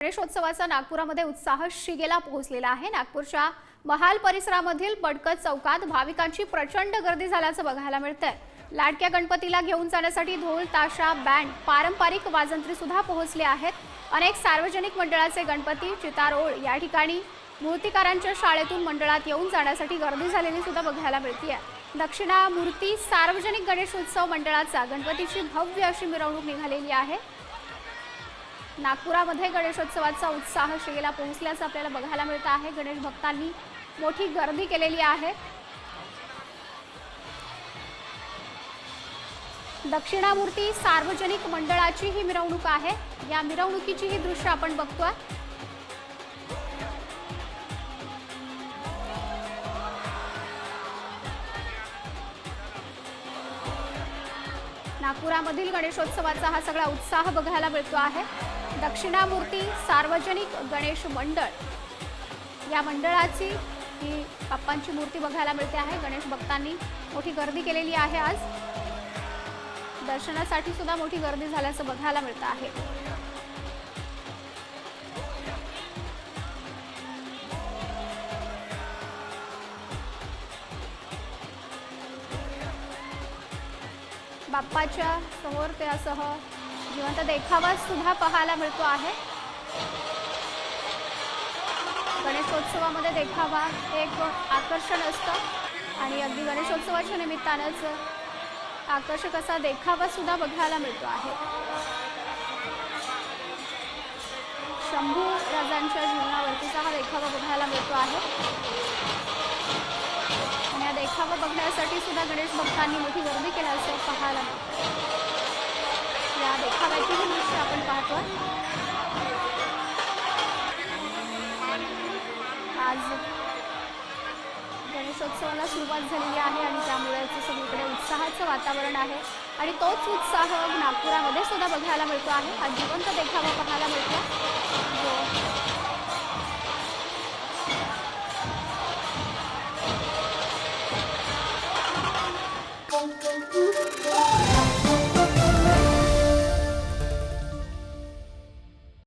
गणेशोत्सवाचा नागपुरामध्ये उत्साह शिगेला पोहोचलेला आहे। नागपूरच्या महाल परिसरामधील बडकत चौकात भाविकांची प्रचंड गर्दी झाल्याचं बघायला मिळतंय। लाडक्या गणपतीला घेऊन जाण्यासाठी ढोल ताशा बँड पारंपरिक वाजंत्री सुद्धा पोहोचले आहेत। अनेक सार्वजनिक मंडळाचे गणपती चितारोळ या ठिकाणी मूर्तिकारांच्या शाळेतून मंडळात येऊन जाण्यासाठी गर्दी झालेली सुद्धा बघायला मिळते। दक्षिणामूर्ती सार्वजनिक गणेशोत्सव मंडळाचा गणपतीची भव्य अशी मिरवणूक निघालेली आहे। नागपुरामध्ये गणेशोत्सवाचा उत्साह शिगेला पोहोचल्याचं आपल्याला बघायला मिळत आहे। गणेश भक्तांनी मोठी गर्दी केलेली आहे। दक्षिणामूर्ती सार्वजनिक मंडळाची ही मिरवणूक आहे। या मिरवणुकीची ही दृश्य आपण बघतोय। नागपुरामधील गणेशोत्सवाचा हा सगळा उत्साह बघायला मिळतो आहे। दक्षिणामूर्ती सार्वजनिक गणेश मंडळ या मंडळाची ही बाप्पांची मूर्ती बघायला मिळते आहे। गणेश भक्तांनी मोठी गर्दी केलेली आहे। आज दर्शनासाठी सुद्धा मोठी गर्दी झाल्याचं बघायला मिळतं आहे। बाप्पाच्या समोर त्यासह जिवंत देखावा सुद्धा पाहायला मिळतो आहे। गणेशोत्सवामध्ये देखावा एक आकर्षण असतं आणि अगदी गणेशोत्सवाच्या निमित्तानेच आकर्षक असा देखावा सुद्धा बघायला मिळतो आहे। शंभू राजांच्या जीवनावरतीचा हा देखावा बघायला मिळतो आहे। या देखावा बघण्यासाठी सुद्धा गणेश भक्तांनी मोठी गर्दी केल्याचं पाहायला मिळतं। या देखाव्याची ही दृश्य आपण पाहतोय। आज गणेशोत्सवाला सुरुवात झालेली आहे आणि त्यामुळे सगळीकडे उत्साहाचं वातावरण आहे आणि तोच उत्साह नागपुरामध्ये सुद्धा बघायला मिळतो आहे। हा जिवंत देखावा पाहायला मिळतो।